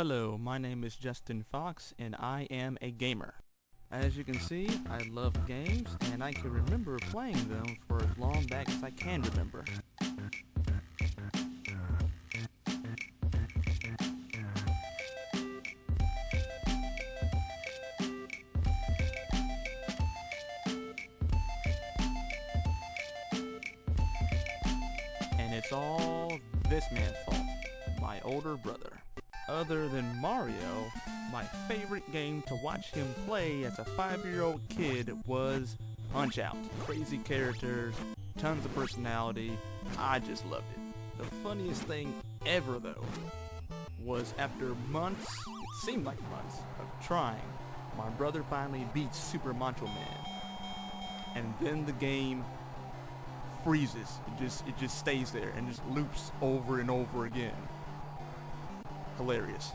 Hello, my name is Justin Fox and I am a gamer. As you can see, I love games and I can remember playing them for as long back as I can remember. And it's all this man's fault, my older brother. Other than Mario, my favorite game to watch him play as a 5-year-old kid was Punch-Out! Crazy characters, tons of personality, I just loved it. The funniest thing ever though, was after months, it seemed like months, of trying, my brother finally beat Super Macho Man. And then the game freezes, it just stays there and just loops over and over again. Hilarious.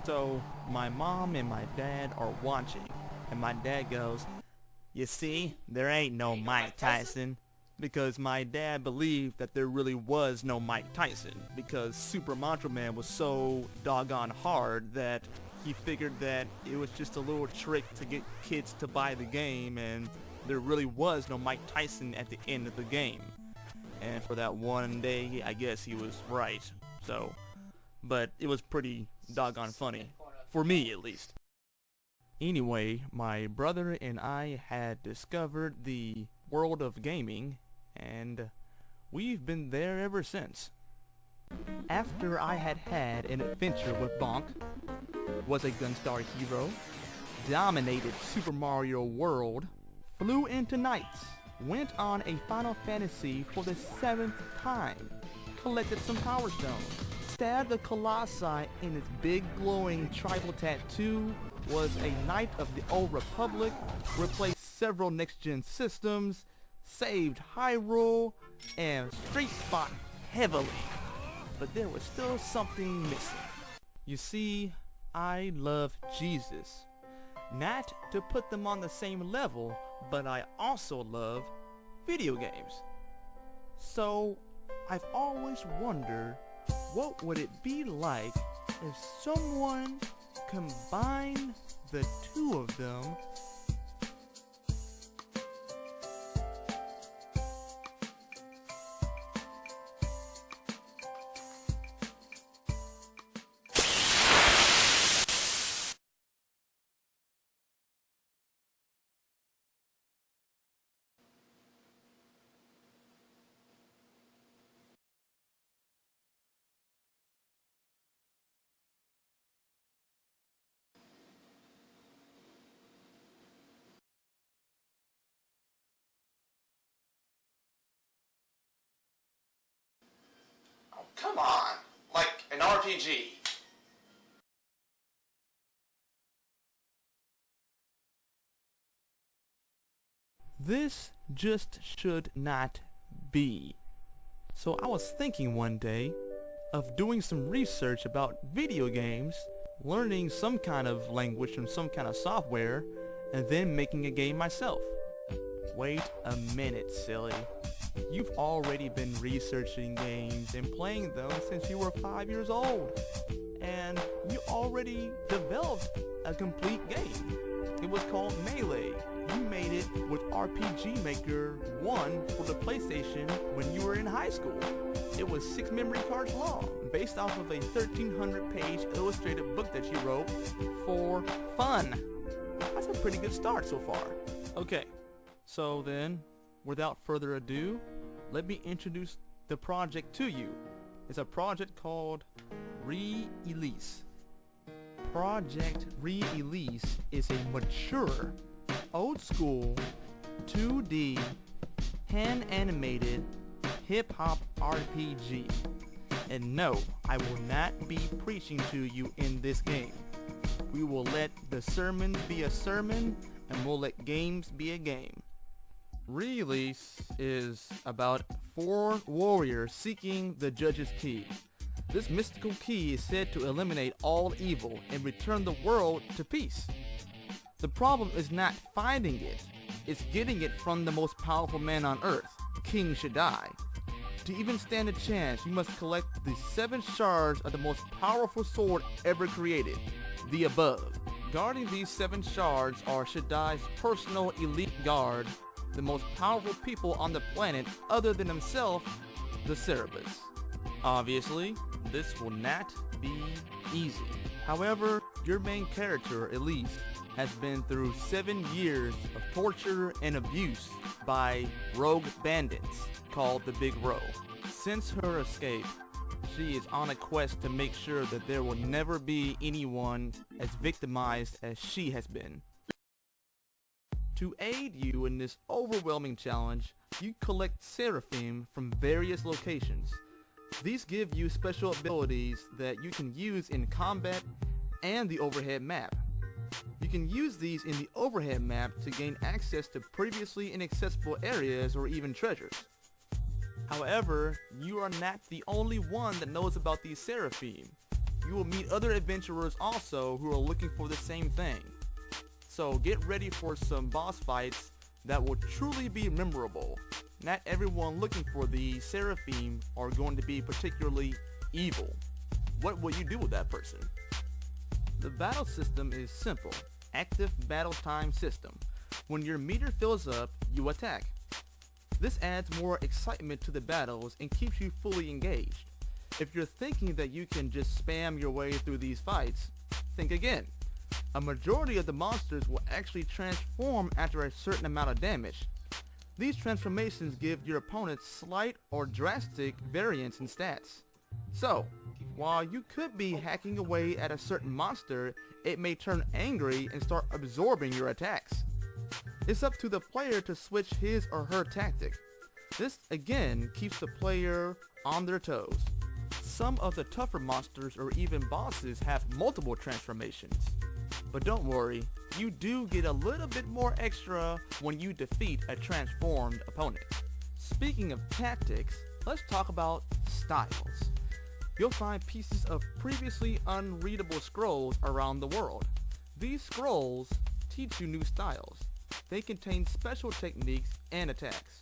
So my mom and my dad are watching and my dad goes, "You see, there ain't no Mike Tyson," because my dad believed that there really was no Mike Tyson because Super Macho Man was so doggone hard that he figured that it was just a little trick to get kids to buy the game and there really was no Mike Tyson at the end of the game. And for that one day, I guess he was right. But it was pretty doggone funny. For me, at least. Anyway, my brother and I had discovered the world of gaming, and we've been there ever since. After I had had an adventure with Bonk, was a Gunstar hero, dominated Super Mario World, flew into Nights, went on a Final Fantasy for the 7th time, collected some Power Stones, stabbed the Colossi in its big glowing tribal tattoo, was a Knight of the Old Republic, replaced several next-gen systems, saved Hyrule, and street fought heavily. But there was still something missing. You see, I love Jesus. Not to put them on the same level, but I also love video games. So, I've always wondered, what would it be like if someone combined the two of them Come on, like an RPG. This just should not be. So I was thinking one day of doing some research about video games, learning some kind of language and some kind of software, and then making a game myself. Wait a minute, silly. You've already been researching games and playing them since you were 5 years old. And you already developed a complete game. It was called Melee. You made it with RPG Maker 1 for the PlayStation when you were in high school. It was 6 memory cards long, based off of a 1,300-page illustrated book that you wrote for fun. That's a pretty good start so far. Okay, so then, without further ado, let me introduce the project to you. It's a project called Re-Elise. Project Re-Elise is a mature, old-school, 2D, hand-animated, hip-hop RPG. And no, I will not be preaching to you in this game. We will let the sermon be a sermon, and we'll let games be a game. Re-Elise is about 4 warriors seeking the Judge's Key. This mystical key is said to eliminate all evil and return the world to peace. The problem is not finding it, it's getting it from the most powerful man on earth, King Shaddai. To even stand a chance, you must collect the 7 shards of the most powerful sword ever created, the above. Guarding these 7 shards are Shaddai's personal elite guard, the most powerful people on the planet other than himself, the Cerebus. Obviously, this will not be easy. However, your main character, Elise, has been through 7 years of torture and abuse by rogue bandits called the Big Row. Since her escape, she is on a quest to make sure that there will never be anyone as victimized as she has been. To aid you in this overwhelming challenge, you collect Seraphim from various locations. These give you special abilities that you can use in combat and the overhead map. You can use these in the overhead map to gain access to previously inaccessible areas or even treasures. However, you are not the only one that knows about these Seraphim. You will meet other adventurers also who are looking for the same thing. So get ready for some boss fights that will truly be memorable. Not everyone looking for the Seraphim are going to be particularly evil. What will you do with that person? The battle system is simple. Active battle time system. When your meter fills up, you attack. This adds more excitement to the battles and keeps you fully engaged. If you're thinking that you can just spam your way through these fights, think again. A majority of the monsters will actually transform after a certain amount of damage. These transformations give your opponents slight or drastic variance in stats. So, while you could be hacking away at a certain monster, it may turn angry and start absorbing your attacks. It's up to the player to switch his or her tactic. This again keeps the player on their toes. Some of the tougher monsters or even bosses have multiple transformations. But don't worry, you do get a little bit more extra when you defeat a transformed opponent. Speaking of tactics, let's talk about styles. You'll find pieces of previously unreadable scrolls around the world. These scrolls teach you new styles. They contain special techniques and attacks.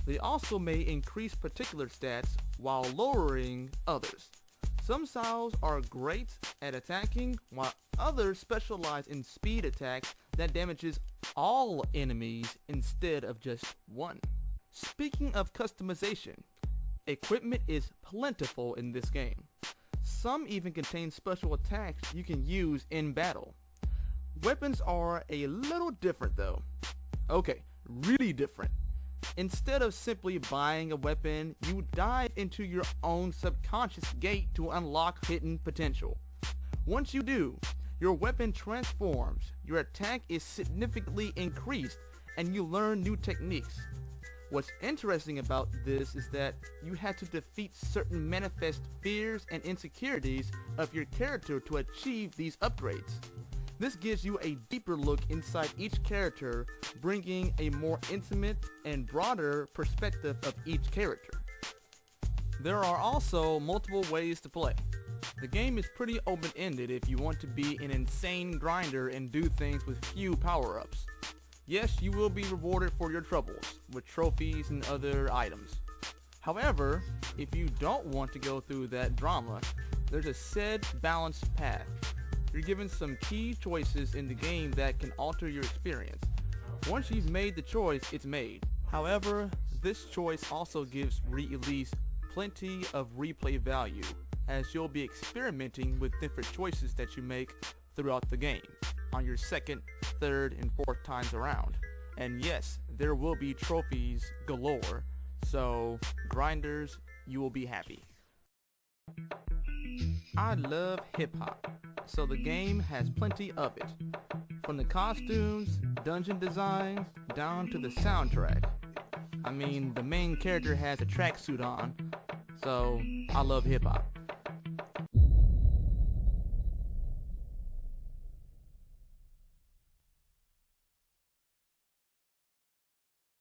They also may increase particular stats while lowering others. Some styles are great at attacking, while others specialize in speed attacks that damages all enemies instead of just one. Speaking of customization, equipment is plentiful in this game. Some even contain special attacks you can use in battle. Weapons are a little different though. Okay, really different. Instead of simply buying a weapon, you dive into your own subconscious gate to unlock hidden potential. Once you do, your weapon transforms, your attack is significantly increased, and you learn new techniques. What's interesting about this is that you had to defeat certain manifest fears and insecurities of your character to achieve these upgrades. This gives you a deeper look inside each character, bringing a more intimate and broader perspective of each character. There are also multiple ways to play. The game is pretty open-ended if you want to be an insane grinder and do things with few power-ups. Yes, you will be rewarded for your troubles, with trophies and other items. However, if you don't want to go through that drama, there's a said balanced path. You're given some key choices in the game that can alter your experience. Once you've made the choice, it's made. However, this choice also gives Elise plenty of replay value, as you'll be experimenting with different choices that you make throughout the game, on your second, third, and fourth times around. And yes, there will be trophies galore, so grinders, you will be happy. I love hip-hop, so the game has plenty of it. From the costumes, dungeon design, down to the soundtrack. I mean, the main character has a tracksuit on, so I love hip-hop.